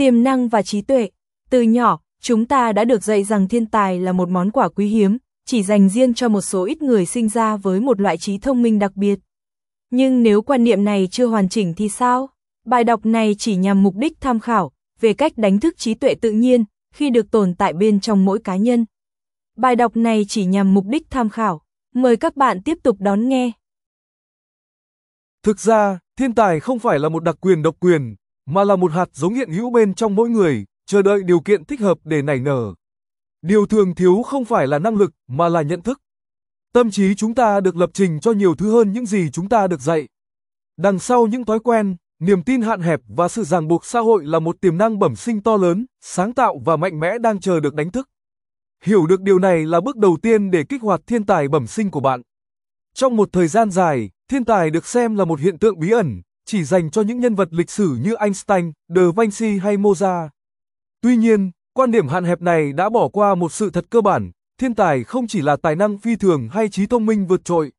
Tiềm năng và trí tuệ. Từ nhỏ, chúng ta đã được dạy rằng thiên tài là một món quà quý hiếm, chỉ dành riêng cho một số ít người sinh ra với một loại trí thông minh đặc biệt. Nhưng nếu quan niệm này chưa hoàn chỉnh thì sao? Bài đọc này chỉ nhằm mục đích tham khảo về cách đánh thức trí tuệ tự nhiên khi được tồn tại bên trong mỗi cá nhân. Bài đọc này chỉ nhằm mục đích tham khảo. Mời các bạn tiếp tục đón nghe. Thực ra, thiên tài không phải là một đặc quyền độc quyền, mà là một hạt giống hiện hữu bên trong mỗi người, chờ đợi điều kiện thích hợp để nảy nở. Điều thường thiếu không phải là năng lực, mà là nhận thức. Tâm trí chúng ta được lập trình cho nhiều thứ hơn những gì chúng ta được dạy. Đằng sau những thói quen, niềm tin hạn hẹp và sự ràng buộc xã hội là một tiềm năng bẩm sinh to lớn, sáng tạo và mạnh mẽ đang chờ được đánh thức. Hiểu được điều này là bước đầu tiên để kích hoạt thiên tài bẩm sinh của bạn. Trong một thời gian dài, thiên tài được xem là một hiện tượng bí ẩn, chỉ dành cho những nhân vật lịch sử như Einstein, Da Vinci hay Mozart. Tuy nhiên, quan điểm hạn hẹp này đã bỏ qua một sự thật cơ bản, thiên tài không chỉ là tài năng phi thường hay trí thông minh vượt trội.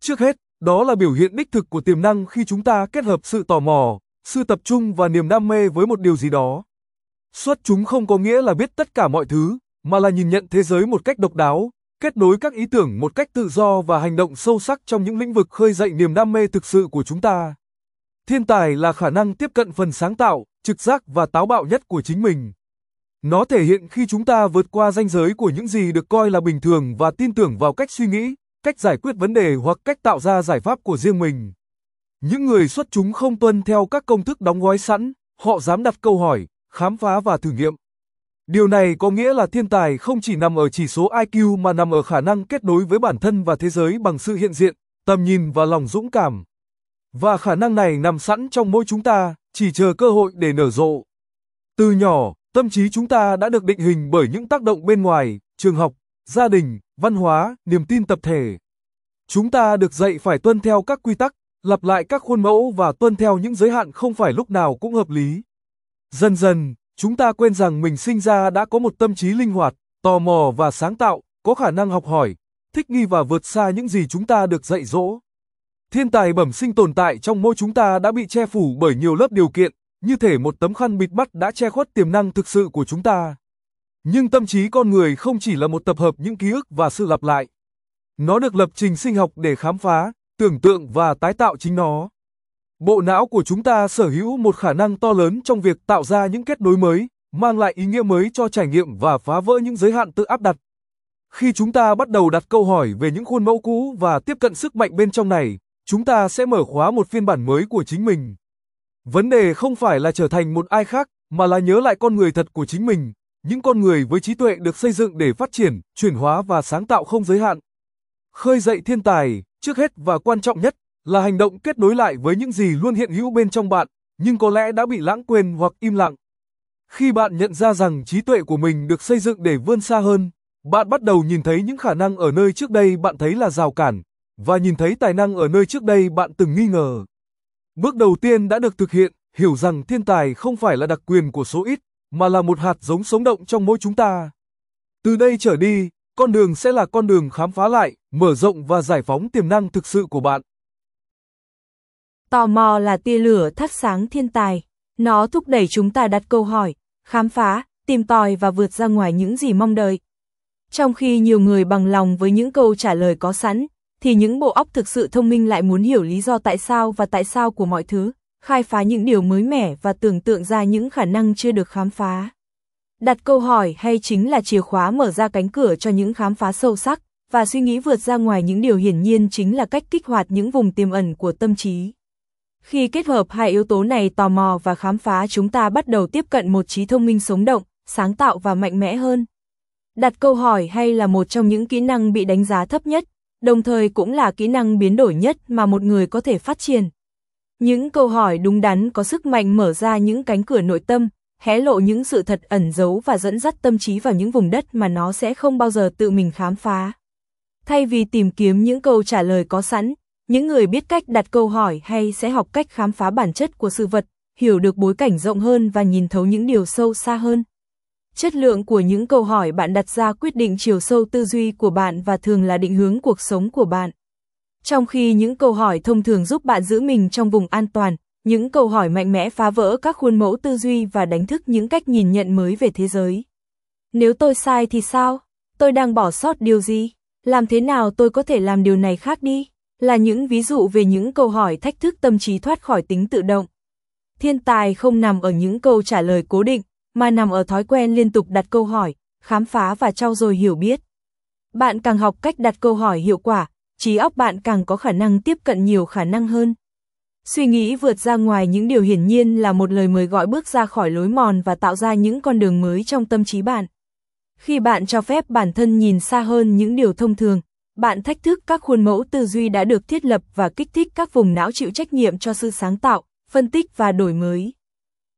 Trước hết, đó là biểu hiện đích thực của tiềm năng khi chúng ta kết hợp sự tò mò, sự tập trung và niềm đam mê với một điều gì đó. Xuất chúng không có nghĩa là biết tất cả mọi thứ, mà là nhìn nhận thế giới một cách độc đáo, kết nối các ý tưởng một cách tự do và hành động sâu sắc trong những lĩnh vực khơi dậy niềm đam mê thực sự của chúng ta. Thiên tài là khả năng tiếp cận phần sáng tạo, trực giác và táo bạo nhất của chính mình. Nó thể hiện khi chúng ta vượt qua ranh giới của những gì được coi là bình thường và tin tưởng vào cách suy nghĩ, cách giải quyết vấn đề hoặc cách tạo ra giải pháp của riêng mình. Những người xuất chúng không tuân theo các công thức đóng gói sẵn, họ dám đặt câu hỏi, khám phá và thử nghiệm. Điều này có nghĩa là thiên tài không chỉ nằm ở chỉ số IQ mà nằm ở khả năng kết nối với bản thân và thế giới bằng sự hiện diện, tầm nhìn và lòng dũng cảm. Và khả năng này nằm sẵn trong mỗi chúng ta, chỉ chờ cơ hội để nở rộ. Từ nhỏ, tâm trí chúng ta đã được định hình bởi những tác động bên ngoài, trường học, gia đình, văn hóa, niềm tin tập thể. Chúng ta được dạy phải tuân theo các quy tắc, lặp lại các khuôn mẫu và tuân theo những giới hạn không phải lúc nào cũng hợp lý. Dần dần, chúng ta quên rằng mình sinh ra đã có một tâm trí linh hoạt, tò mò và sáng tạo, có khả năng học hỏi, thích nghi và vượt xa những gì chúng ta được dạy dỗ. Thiên tài bẩm sinh tồn tại trong mỗi chúng ta đã bị che phủ bởi nhiều lớp điều kiện, như thể một tấm khăn bịt mắt đã che khuất tiềm năng thực sự của chúng ta. Nhưng tâm trí con người không chỉ là một tập hợp những ký ức và sự lặp lại. Nó được lập trình sinh học để khám phá, tưởng tượng và tái tạo chính nó. Bộ não của chúng ta sở hữu một khả năng to lớn trong việc tạo ra những kết nối mới, mang lại ý nghĩa mới cho trải nghiệm và phá vỡ những giới hạn tự áp đặt. Khi chúng ta bắt đầu đặt câu hỏi về những khuôn mẫu cũ và tiếp cận sức mạnh bên trong này, chúng ta sẽ mở khóa một phiên bản mới của chính mình. Vấn đề không phải là trở thành một ai khác, mà là nhớ lại con người thật của chính mình, những con người với trí tuệ được xây dựng để phát triển, chuyển hóa và sáng tạo không giới hạn. Khơi dậy thiên tài, trước hết và quan trọng nhất, là hành động kết nối lại với những gì luôn hiện hữu bên trong bạn, nhưng có lẽ đã bị lãng quên hoặc im lặng. Khi bạn nhận ra rằng trí tuệ của mình được xây dựng để vươn xa hơn, bạn bắt đầu nhìn thấy những khả năng ở nơi trước đây bạn thấy là rào cản, và nhìn thấy tài năng ở nơi trước đây bạn từng nghi ngờ. Bước đầu tiên đã được thực hiện, hiểu rằng thiên tài không phải là đặc quyền của số ít, mà là một hạt giống sống động trong mỗi chúng ta. Từ đây trở đi, con đường sẽ là con đường khám phá lại, mở rộng và giải phóng tiềm năng thực sự của bạn. Tò mò là tia lửa thắp sáng thiên tài. Nó thúc đẩy chúng ta đặt câu hỏi, khám phá, tìm tòi và vượt ra ngoài những gì mong đợi. Trong khi nhiều người bằng lòng với những câu trả lời có sẵn, thì những bộ óc thực sự thông minh lại muốn hiểu lý do tại sao và tại sao của mọi thứ, khai phá những điều mới mẻ và tưởng tượng ra những khả năng chưa được khám phá. Đặt câu hỏi hay chính là chìa khóa mở ra cánh cửa cho những khám phá sâu sắc, và suy nghĩ vượt ra ngoài những điều hiển nhiên chính là cách kích hoạt những vùng tiềm ẩn của tâm trí. Khi kết hợp hai yếu tố này, tò mò và khám phá, chúng ta bắt đầu tiếp cận một trí thông minh sống động, sáng tạo và mạnh mẽ hơn. Đặt câu hỏi hay là một trong những kỹ năng bị đánh giá thấp nhất, đồng thời cũng là kỹ năng biến đổi nhất mà một người có thể phát triển. Những câu hỏi đúng đắn có sức mạnh mở ra những cánh cửa nội tâm, hé lộ những sự thật ẩn giấu và dẫn dắt tâm trí vào những vùng đất mà nó sẽ không bao giờ tự mình khám phá. Thay vì tìm kiếm những câu trả lời có sẵn, những người biết cách đặt câu hỏi hay sẽ học cách khám phá bản chất của sự vật, hiểu được bối cảnh rộng hơn và nhìn thấu những điều sâu xa hơn. Chất lượng của những câu hỏi bạn đặt ra quyết định chiều sâu tư duy của bạn và thường là định hướng cuộc sống của bạn. Trong khi những câu hỏi thông thường giúp bạn giữ mình trong vùng an toàn, những câu hỏi mạnh mẽ phá vỡ các khuôn mẫu tư duy và đánh thức những cách nhìn nhận mới về thế giới. Nếu tôi sai thì sao? Tôi đang bỏ sót điều gì? Làm thế nào tôi có thể làm điều này khác đi? Là những ví dụ về những câu hỏi thách thức tâm trí thoát khỏi tính tự động. Thiên tài không nằm ở những câu trả lời cố định, mà nằm ở thói quen liên tục đặt câu hỏi, khám phá và trau dồi hiểu biết. Bạn càng học cách đặt câu hỏi hiệu quả, trí óc bạn càng có khả năng tiếp cận nhiều khả năng hơn. Suy nghĩ vượt ra ngoài những điều hiển nhiên là một lời mời gọi bước ra khỏi lối mòn và tạo ra những con đường mới trong tâm trí bạn. Khi bạn cho phép bản thân nhìn xa hơn những điều thông thường, bạn thách thức các khuôn mẫu tư duy đã được thiết lập và kích thích các vùng não chịu trách nhiệm cho sự sáng tạo, phân tích và đổi mới.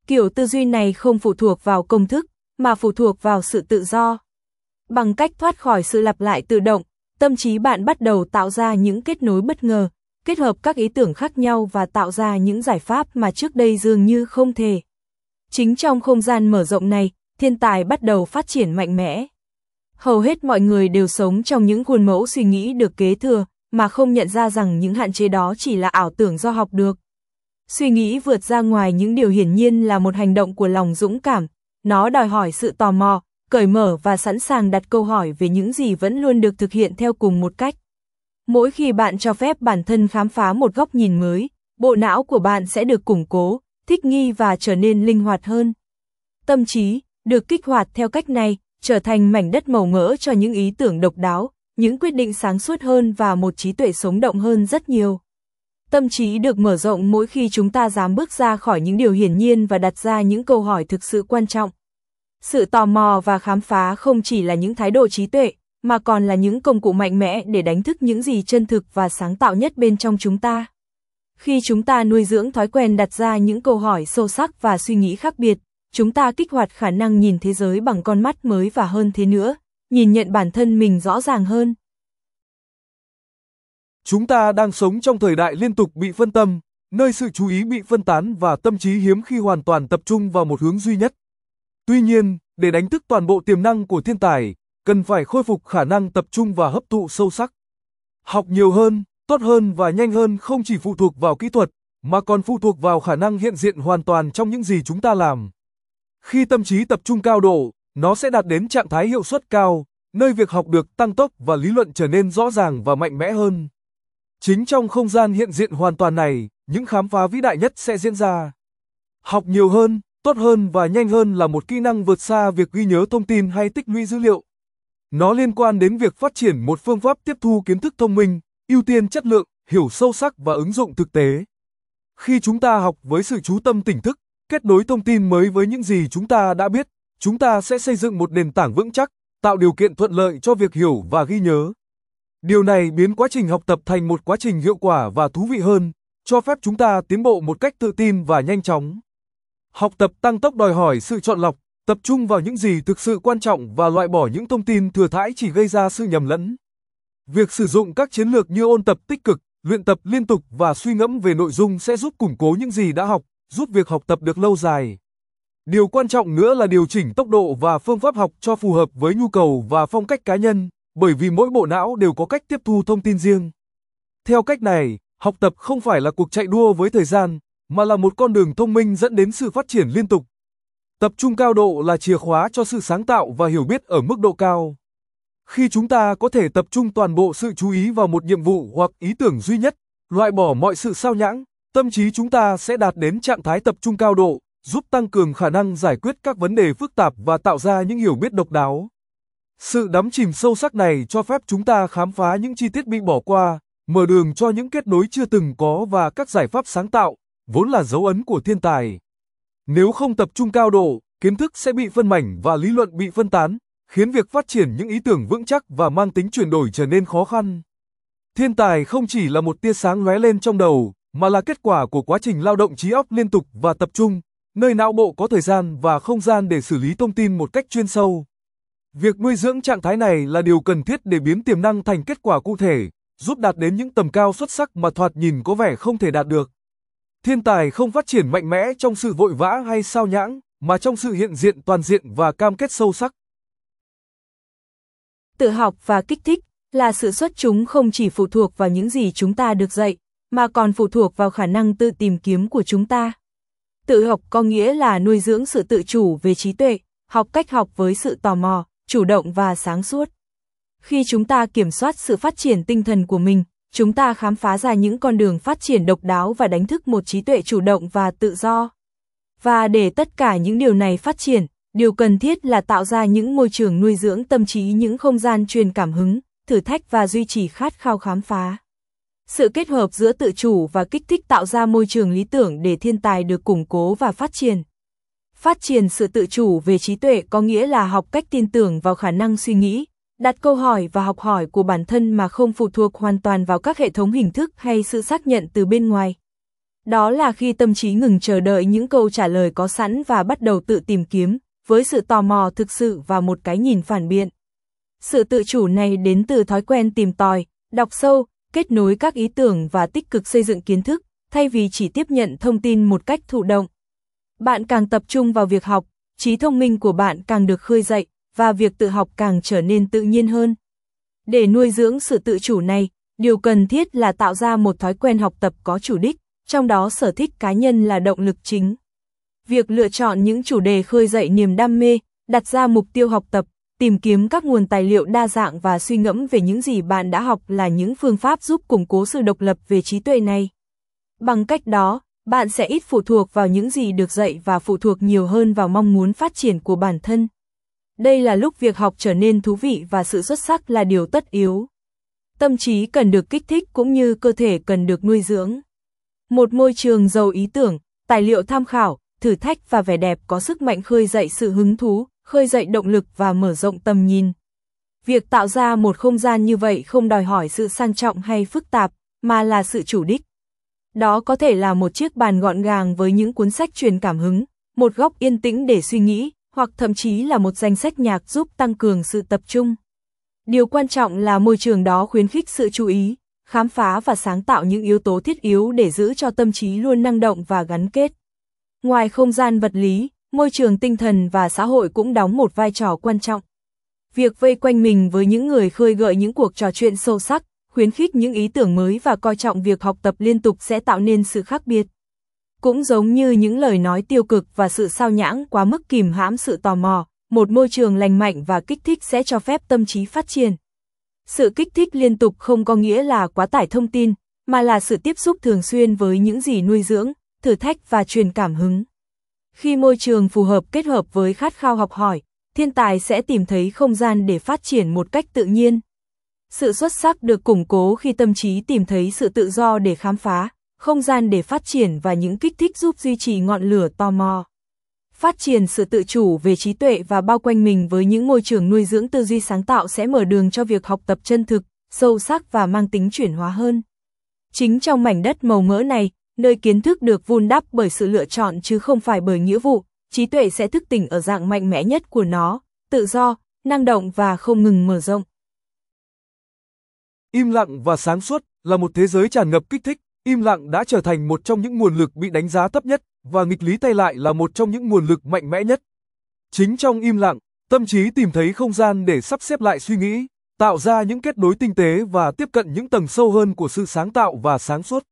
Kiểu tư duy này không phụ thuộc vào công thức, mà phụ thuộc vào sự tự do. Bằng cách thoát khỏi sự lặp lại tự động, tâm trí bạn bắt đầu tạo ra những kết nối bất ngờ, kết hợp các ý tưởng khác nhau và tạo ra những giải pháp mà trước đây dường như không thể. Chính trong không gian mở rộng này, thiên tài bắt đầu phát triển mạnh mẽ. Hầu hết mọi người đều sống trong những khuôn mẫu suy nghĩ được kế thừa, mà không nhận ra rằng những hạn chế đó chỉ là ảo tưởng do học được. Suy nghĩ vượt ra ngoài những điều hiển nhiên là một hành động của lòng dũng cảm, nó đòi hỏi sự tò mò, cởi mở và sẵn sàng đặt câu hỏi về những gì vẫn luôn được thực hiện theo cùng một cách. Mỗi khi bạn cho phép bản thân khám phá một góc nhìn mới, bộ não của bạn sẽ được củng cố, thích nghi và trở nên linh hoạt hơn. Tâm trí, được kích hoạt theo cách này, trở thành mảnh đất màu mỡ cho những ý tưởng độc đáo, những quyết định sáng suốt hơn và một trí tuệ sống động hơn rất nhiều. Tâm trí được mở rộng mỗi khi chúng ta dám bước ra khỏi những điều hiển nhiên và đặt ra những câu hỏi thực sự quan trọng. Sự tò mò và khám phá không chỉ là những thái độ trí tuệ, mà còn là những công cụ mạnh mẽ để đánh thức những gì chân thực và sáng tạo nhất bên trong chúng ta. Khi chúng ta nuôi dưỡng thói quen đặt ra những câu hỏi sâu sắc và suy nghĩ khác biệt, chúng ta kích hoạt khả năng nhìn thế giới bằng con mắt mới và hơn thế nữa, nhìn nhận bản thân mình rõ ràng hơn. Chúng ta đang sống trong thời đại liên tục bị phân tâm, nơi sự chú ý bị phân tán và tâm trí hiếm khi hoàn toàn tập trung vào một hướng duy nhất. Tuy nhiên, để đánh thức toàn bộ tiềm năng của thiên tài, cần phải khôi phục khả năng tập trung và hấp thụ sâu sắc. Học nhiều hơn, tốt hơn và nhanh hơn không chỉ phụ thuộc vào kỹ thuật, mà còn phụ thuộc vào khả năng hiện diện hoàn toàn trong những gì chúng ta làm. Khi tâm trí tập trung cao độ, nó sẽ đạt đến trạng thái hiệu suất cao, nơi việc học được tăng tốc và lý luận trở nên rõ ràng và mạnh mẽ hơn. Chính trong không gian hiện diện hoàn toàn này, những khám phá vĩ đại nhất sẽ diễn ra. Học nhiều hơn, tốt hơn và nhanh hơn là một kỹ năng vượt xa việc ghi nhớ thông tin hay tích lũy dữ liệu. Nó liên quan đến việc phát triển một phương pháp tiếp thu kiến thức thông minh, ưu tiên chất lượng, hiểu sâu sắc và ứng dụng thực tế. Khi chúng ta học với sự chú tâm tỉnh thức, kết nối thông tin mới với những gì chúng ta đã biết, chúng ta sẽ xây dựng một nền tảng vững chắc, tạo điều kiện thuận lợi cho việc hiểu và ghi nhớ. Điều này biến quá trình học tập thành một quá trình hiệu quả và thú vị hơn, cho phép chúng ta tiến bộ một cách tự tin và nhanh chóng. Học tập tăng tốc đòi hỏi sự chọn lọc, tập trung vào những gì thực sự quan trọng và loại bỏ những thông tin thừa thãi chỉ gây ra sự nhầm lẫn. Việc sử dụng các chiến lược như ôn tập tích cực, luyện tập liên tục và suy ngẫm về nội dung sẽ giúp củng cố những gì đã học, giúp việc học tập được lâu dài. Điều quan trọng nữa là điều chỉnh tốc độ và phương pháp học cho phù hợp với nhu cầu và phong cách cá nhân, bởi vì mỗi bộ não đều có cách tiếp thu thông tin riêng. Theo cách này, học tập không phải là cuộc chạy đua với thời gian, mà là một con đường thông minh dẫn đến sự phát triển liên tục. Tập trung cao độ là chìa khóa cho sự sáng tạo và hiểu biết ở mức độ cao. Khi chúng ta có thể tập trung toàn bộ sự chú ý vào một nhiệm vụ hoặc ý tưởng duy nhất, loại bỏ mọi sự sao nhãng, tâm trí chúng ta sẽ đạt đến trạng thái tập trung cao độ, giúp tăng cường khả năng giải quyết các vấn đề phức tạp và tạo ra những hiểu biết độc đáo. Sự đắm chìm sâu sắc này cho phép chúng ta khám phá những chi tiết bị bỏ qua, mở đường cho những kết nối chưa từng có và các giải pháp sáng tạo, vốn là dấu ấn của thiên tài. Nếu không tập trung cao độ, kiến thức sẽ bị phân mảnh và lý luận bị phân tán, khiến việc phát triển những ý tưởng vững chắc và mang tính chuyển đổi trở nên khó khăn. Thiên tài không chỉ là một tia sáng lóe lên trong đầu, mà là kết quả của quá trình lao động trí óc liên tục và tập trung, nơi não bộ có thời gian và không gian để xử lý thông tin một cách chuyên sâu. Việc nuôi dưỡng trạng thái này là điều cần thiết để biến tiềm năng thành kết quả cụ thể, giúp đạt đến những tầm cao xuất sắc mà thoạt nhìn có vẻ không thể đạt được. Thiên tài không phát triển mạnh mẽ trong sự vội vã hay sao nhãng, mà trong sự hiện diện toàn diện và cam kết sâu sắc. Tự học và kích thích là sự xuất chúng không chỉ phụ thuộc vào những gì chúng ta được dạy, mà còn phụ thuộc vào khả năng tự tìm kiếm của chúng ta. Tự học có nghĩa là nuôi dưỡng sự tự chủ về trí tuệ, học cách học với sự tò mò, chủ động và sáng suốt. Khi chúng ta kiểm soát sự phát triển tinh thần của mình, chúng ta khám phá ra những con đường phát triển độc đáo và đánh thức một trí tuệ chủ động và tự do. Và để tất cả những điều này phát triển, điều cần thiết là tạo ra những môi trường nuôi dưỡng tâm trí, những không gian truyền cảm hứng, thử thách và duy trì khát khao khám phá. Sự kết hợp giữa tự chủ và kích thích tạo ra môi trường lý tưởng để thiên tài được củng cố và phát triển. Phát triển sự tự chủ về trí tuệ có nghĩa là học cách tin tưởng vào khả năng suy nghĩ, đặt câu hỏi và học hỏi của bản thân mà không phụ thuộc hoàn toàn vào các hệ thống hình thức hay sự xác nhận từ bên ngoài. Đó là khi tâm trí ngừng chờ đợi những câu trả lời có sẵn và bắt đầu tự tìm kiếm, với sự tò mò thực sự và một cái nhìn phản biện. Sự tự chủ này đến từ thói quen tìm tòi, đọc sâu, kết nối các ý tưởng và tích cực xây dựng kiến thức, thay vì chỉ tiếp nhận thông tin một cách thụ động. Bạn càng tập trung vào việc học, trí thông minh của bạn càng được khơi dậy, và việc tự học càng trở nên tự nhiên hơn. Để nuôi dưỡng sự tự chủ này, điều cần thiết là tạo ra một thói quen học tập có chủ đích, trong đó sở thích cá nhân là động lực chính. Việc lựa chọn những chủ đề khơi dậy niềm đam mê, đặt ra mục tiêu học tập, tìm kiếm các nguồn tài liệu đa dạng và suy ngẫm về những gì bạn đã học là những phương pháp giúp củng cố sự độc lập về trí tuệ này. Bằng cách đó, bạn sẽ ít phụ thuộc vào những gì được dạy và phụ thuộc nhiều hơn vào mong muốn phát triển của bản thân. Đây là lúc việc học trở nên thú vị và sự xuất sắc là điều tất yếu. Tâm trí cần được kích thích cũng như cơ thể cần được nuôi dưỡng. Một môi trường giàu ý tưởng, tài liệu tham khảo, thử thách và vẻ đẹp có sức mạnh khơi dậy sự hứng thú, khơi dậy động lực và mở rộng tầm nhìn. Việc tạo ra một không gian như vậy không đòi hỏi sự sang trọng hay phức tạp, mà là sự chủ đích. Đó có thể là một chiếc bàn gọn gàng với những cuốn sách truyền cảm hứng, một góc yên tĩnh để suy nghĩ, hoặc thậm chí là một danh sách nhạc giúp tăng cường sự tập trung. Điều quan trọng là môi trường đó khuyến khích sự chú ý, khám phá và sáng tạo, những yếu tố thiết yếu để giữ cho tâm trí luôn năng động và gắn kết. Ngoài không gian vật lý, môi trường tinh thần và xã hội cũng đóng một vai trò quan trọng. Việc vây quanh mình với những người khơi gợi những cuộc trò chuyện sâu sắc, khuyến khích những ý tưởng mới và coi trọng việc học tập liên tục sẽ tạo nên sự khác biệt. Cũng giống như những lời nói tiêu cực và sự sao nhãng quá mức kìm hãm sự tò mò, một môi trường lành mạnh và kích thích sẽ cho phép tâm trí phát triển. Sự kích thích liên tục không có nghĩa là quá tải thông tin, mà là sự tiếp xúc thường xuyên với những gì nuôi dưỡng, thử thách và truyền cảm hứng. Khi môi trường phù hợp kết hợp với khát khao học hỏi, thiên tài sẽ tìm thấy không gian để phát triển một cách tự nhiên. Sự xuất sắc được củng cố khi tâm trí tìm thấy sự tự do để khám phá, không gian để phát triển và những kích thích giúp duy trì ngọn lửa tò mò. Phát triển sự tự chủ về trí tuệ và bao quanh mình với những môi trường nuôi dưỡng tư duy sáng tạo sẽ mở đường cho việc học tập chân thực, sâu sắc và mang tính chuyển hóa hơn. Chính trong mảnh đất màu mỡ này, nơi kiến thức được vun đắp bởi sự lựa chọn chứ không phải bởi nghĩa vụ, trí tuệ sẽ thức tỉnh ở dạng mạnh mẽ nhất của nó, tự do, năng động và không ngừng mở rộng. Im lặng và sáng suốt là một thế giới tràn ngập kích thích. Im lặng đã trở thành một trong những nguồn lực bị đánh giá thấp nhất, và nghịch lý tay lại là một trong những nguồn lực mạnh mẽ nhất. Chính trong im lặng, tâm trí tìm thấy không gian để sắp xếp lại suy nghĩ, tạo ra những kết nối tinh tế và tiếp cận những tầng sâu hơn của sự sáng tạo và sáng suốt.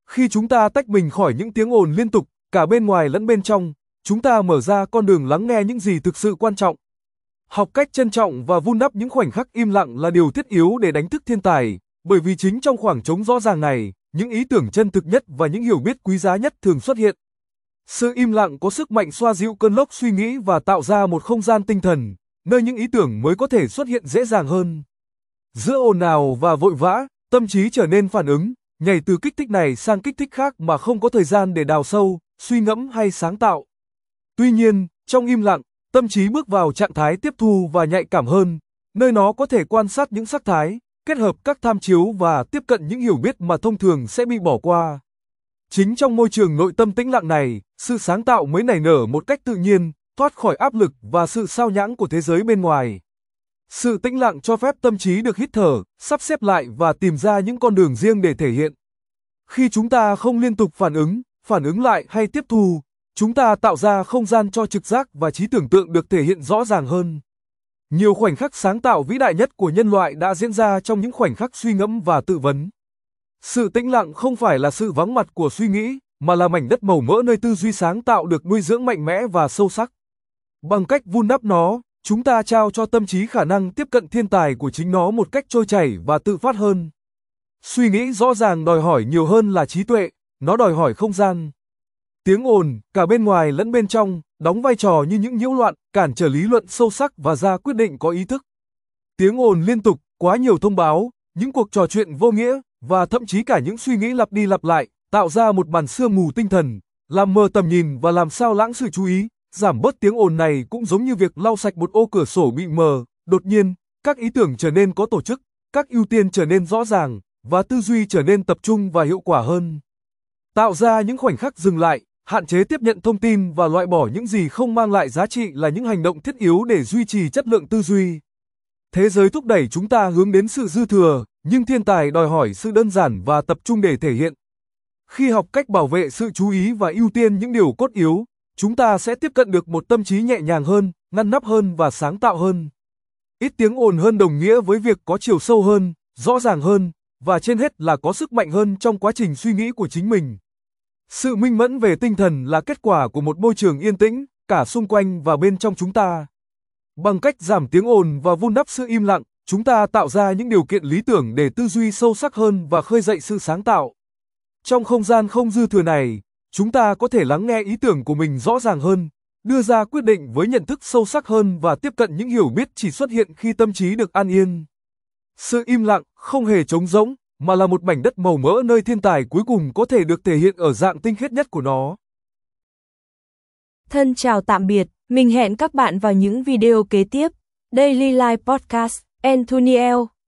Khi chúng ta tách mình khỏi những tiếng ồn liên tục, cả bên ngoài lẫn bên trong, chúng ta mở ra con đường lắng nghe những gì thực sự quan trọng. Học cách trân trọng và vun đắp những khoảnh khắc im lặng là điều thiết yếu để đánh thức thiên tài, bởi vì chính trong khoảng trống rõ ràng này, những ý tưởng chân thực nhất và những hiểu biết quý giá nhất thường xuất hiện. Sự im lặng có sức mạnh xoa dịu cơn lốc suy nghĩ và tạo ra một không gian tinh thần, nơi những ý tưởng mới có thể xuất hiện dễ dàng hơn. Giữa ồn ào và vội vã, tâm trí trở nên phản ứng, nhảy từ kích thích này sang kích thích khác mà không có thời gian để đào sâu, suy ngẫm hay sáng tạo. Tuy nhiên, trong im lặng, tâm trí bước vào trạng thái tiếp thu và nhạy cảm hơn, nơi nó có thể quan sát những sắc thái, kết hợp các tham chiếu và tiếp cận những hiểu biết mà thông thường sẽ bị bỏ qua. Chính trong môi trường nội tâm tĩnh lặng này, sự sáng tạo mới nảy nở một cách tự nhiên, thoát khỏi áp lực và sự sao nhãng của thế giới bên ngoài. Sự tĩnh lặng cho phép tâm trí được hít thở, sắp xếp lại và tìm ra những con đường riêng để thể hiện. Khi chúng ta không liên tục phản ứng lại hay tiếp thu, chúng ta tạo ra không gian cho trực giác và trí tưởng tượng được thể hiện rõ ràng hơn. Nhiều khoảnh khắc sáng tạo vĩ đại nhất của nhân loại đã diễn ra trong những khoảnh khắc suy ngẫm và tự vấn. Sự tĩnh lặng không phải là sự vắng mặt của suy nghĩ, mà là mảnh đất màu mỡ nơi tư duy sáng tạo được nuôi dưỡng mạnh mẽ và sâu sắc. Bằng cách vun đắp nó, chúng ta trao cho tâm trí khả năng tiếp cận thiên tài của chính nó một cách trôi chảy và tự phát hơn. Suy nghĩ rõ ràng đòi hỏi nhiều hơn là trí tuệ, nó đòi hỏi không gian. Tiếng ồn, cả bên ngoài lẫn bên trong, đóng vai trò như những nhiễu loạn, cản trở lý luận sâu sắc và ra quyết định có ý thức. Tiếng ồn liên tục, quá nhiều thông báo, những cuộc trò chuyện vô nghĩa, và thậm chí cả những suy nghĩ lặp đi lặp lại, tạo ra một màn sương mù tinh thần, làm mờ tầm nhìn và làm sao lãng sự chú ý. Giảm bớt tiếng ồn này cũng giống như việc lau sạch một ô cửa sổ bị mờ, đột nhiên, các ý tưởng trở nên có tổ chức, các ưu tiên trở nên rõ ràng, và tư duy trở nên tập trung và hiệu quả hơn. Tạo ra những khoảnh khắc dừng lại, hạn chế tiếp nhận thông tin và loại bỏ những gì không mang lại giá trị là những hành động thiết yếu để duy trì chất lượng tư duy. Thế giới thúc đẩy chúng ta hướng đến sự dư thừa, nhưng thiên tài đòi hỏi sự đơn giản và tập trung để thể hiện. Khi học cách bảo vệ sự chú ý và ưu tiên những điều cốt yếu, chúng ta sẽ tiếp cận được một tâm trí nhẹ nhàng hơn, ngăn nắp hơn và sáng tạo hơn. Ít tiếng ồn hơn đồng nghĩa với việc có chiều sâu hơn, rõ ràng hơn, và trên hết là có sức mạnh hơn trong quá trình suy nghĩ của chính mình. Sự minh mẫn về tinh thần là kết quả của một môi trường yên tĩnh, cả xung quanh và bên trong chúng ta. Bằng cách giảm tiếng ồn và vun đắp sự im lặng, chúng ta tạo ra những điều kiện lý tưởng để tư duy sâu sắc hơn và khơi dậy sự sáng tạo. Trong không gian không dư thừa này, chúng ta có thể lắng nghe ý tưởng của mình rõ ràng hơn, đưa ra quyết định với nhận thức sâu sắc hơn và tiếp cận những hiểu biết chỉ xuất hiện khi tâm trí được an yên. Sự im lặng không hề trống rỗng, mà là một mảnh đất màu mỡ nơi thiên tài cuối cùng có thể được thể hiện ở dạng tinh khiết nhất của nó. Thân chào tạm biệt, mình hẹn các bạn vào những video kế tiếp. Daily Life Podcast, Anthony L.